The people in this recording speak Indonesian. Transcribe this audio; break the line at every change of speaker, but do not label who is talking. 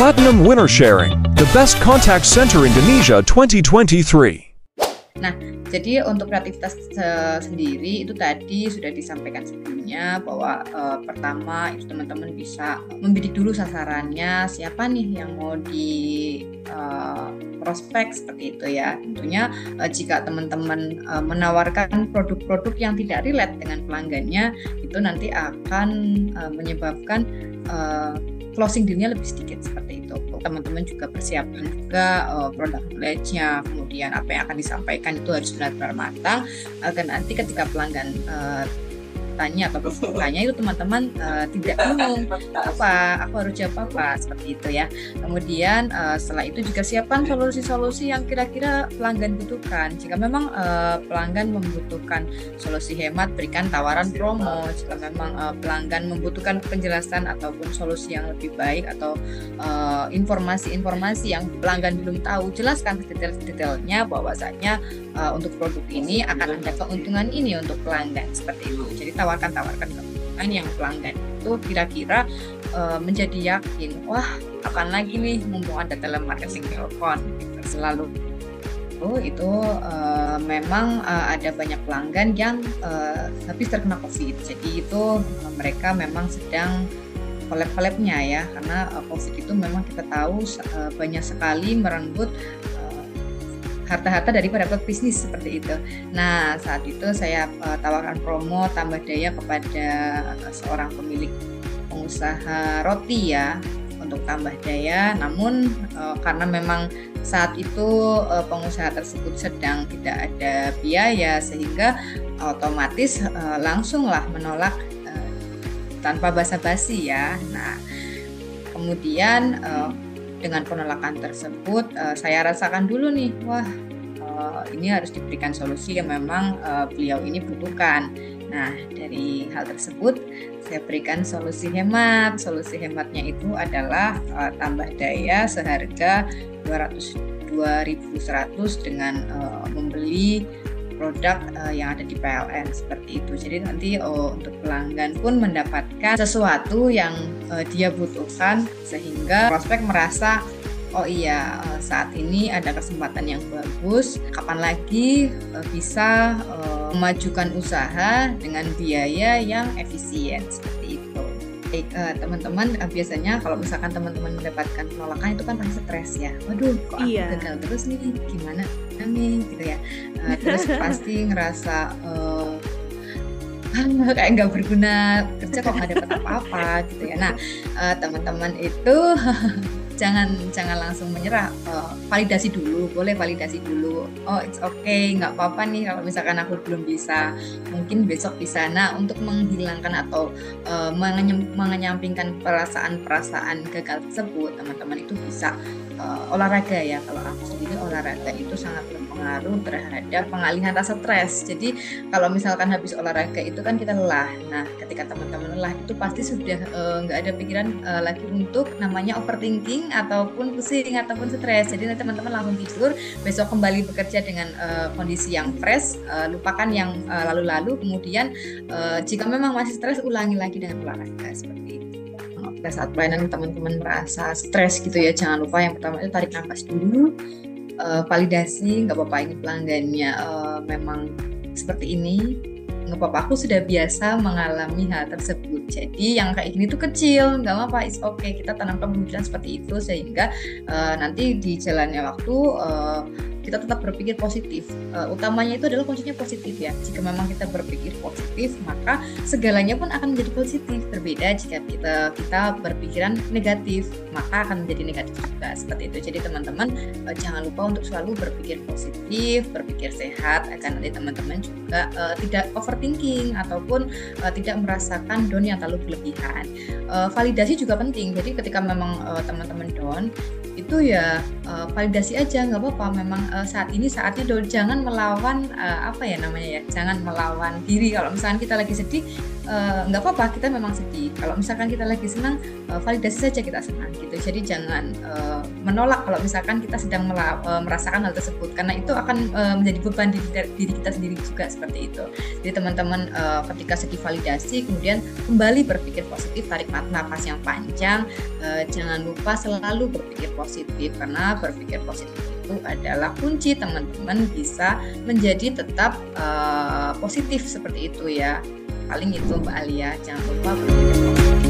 Platinum Winner Sharing, the best contact center Indonesia 2023.
Nah, jadi untuk kreativitas sendiri itu tadi sudah disampaikan sebelumnya bahwa pertama itu teman-teman bisa membidik dulu sasarannya, siapa nih yang mau di prospek seperti itu ya. Tentunya jika teman-teman menawarkan produk-produk yang tidak relate dengan pelanggannya, itu nanti akan menyebabkan closing deal-nya lebih sedikit seperti itu. Teman-teman juga persiapkan juga produk knowledge-nya, kemudian apa yang akan disampaikan itu harus benar-benar matang agar nanti ketika pelanggan tanya atau bertanya itu teman-teman tidak bingung apa aku harus jawab apa seperti itu ya. Kemudian setelah itu juga siapkan solusi-solusi yang kira-kira pelanggan butuhkan. Jika memang pelanggan membutuhkan solusi hemat, berikan tawaran promo. Jika memang pelanggan membutuhkan penjelasan ataupun solusi yang lebih baik atau informasi-informasi yang pelanggan belum tahu, jelaskan detail-detailnya bahwasanya untuk produk ini akan ada keuntungan ini untuk pelanggan seperti itu. Jadi tawarkan keuntungan yang pelanggan itu kira-kira menjadi yakin, wah kapan lagi nih mumpung ada telemarketing telepon gitu. Selalu itu memang ada banyak pelanggan yang habis terkena COVID. Jadi itu mereka memang sedang collab-collabnya ya, karena COVID itu memang kita tahu banyak sekali merenggut harta-harta daripada bisnis seperti itu. Nah, saat itu saya tawarkan promo tambah daya kepada seorang pemilik pengusaha roti ya untuk tambah daya. Namun karena memang saat itu pengusaha tersebut sedang tidak ada biaya sehingga otomatis langsunglah menolak tanpa basa-basi ya. Nah, kemudian dengan penolakan tersebut saya rasakan dulu nih, wah ini harus diberikan solusi yang memang beliau ini butuhkan. Nah, dari hal tersebut saya berikan solusi hemat. Solusi hematnya itu adalah tambah daya seharga 2.100 dengan membeli produk yang ada di PLN seperti itu. Jadi nanti untuk pelanggan pun mendapatkan sesuatu yang dia butuhkan sehingga prospek merasa oh iya saat ini ada kesempatan yang bagus, kapan lagi bisa memajukan usaha dengan biaya yang efisien seperti itu. Teman-teman biasanya kalau misalkan teman-teman mendapatkan penolakan itu kan pasti stres ya. Waduh, kok aku gagal terus nih, gimana nih gitu ya. Terus pasti ngerasa kayak nggak berguna kerja kok nggak dapat apa-apa gitu ya. Nah, teman-teman itu jangan langsung menyerah, validasi dulu, boleh validasi dulu. Oh it's okay, nggak apa-apa nih kalau misalkan aku belum bisa, mungkin besok bisa. Nah, untuk menghilangkan atau mengenyampingkan perasaan gagal tersebut, teman-teman itu bisa olahraga ya. Kalau aku sendiri olahraga itu sangat berpengaruh terhadap pengalihan rasa stres. Jadi kalau misalkan habis olahraga itu kan kita lelah. Nah, ketika teman-teman lelah itu pasti sudah nggak ada pikiran lagi untuk namanya overthinking ataupun pusing ataupun stres. Jadi nanti teman-teman langsung tidur, besok kembali bekerja dengan kondisi yang fresh, lupakan yang lalu-lalu. Kemudian jika memang masih stres, ulangi lagi dengan olahraga seperti itu. Pada saat pelayanan teman-teman merasa stres gitu ya, jangan lupa yang pertama itu tarik nafas dulu, validasi, nggak apa-apa ini pelanggannya memang seperti ini, nggak apa-apa, aku sudah biasa mengalami hal tersebut. Jadi yang kayak gini tuh kecil, nggak apa-apa, it's okay. Kita tanamkan pemikiran seperti itu sehingga nanti di jalannya waktu kita tetap berpikir positif. Utamanya itu adalah kuncinya positif ya. Jika memang kita berpikir positif, maka segalanya pun akan menjadi positif. Berbeda jika kita berpikiran negatif, maka akan menjadi negatif juga seperti itu. Jadi teman-teman jangan lupa untuk selalu berpikir positif, berpikir sehat agar nanti teman-teman juga tidak overthinking ataupun tidak merasakan down yang terlalu berlebihan. Validasi juga penting. Jadi ketika memang teman-teman down, itu ya validasi aja, nggak apa-apa. Memang saat ini saatnya jangan melawan jangan melawan diri. Kalau misalnya kita lagi sedih, nggak apa-apa, kita memang sedih. Kalau misalkan kita lagi senang, validasi saja kita senang gitu. Jadi jangan menolak kalau misalkan kita sedang merasakan hal tersebut, karena itu akan menjadi beban diri kita sendiri juga seperti itu. Jadi teman-teman ketika sedih validasi, kemudian kembali berpikir positif, tarik nafas yang panjang, jangan lupa selalu berpikir positif, karena berpikir positif itu adalah kunci teman-teman bisa menjadi tetap positif seperti itu ya. Paling itu Mbak Alia, jangan lupa berpikir positif.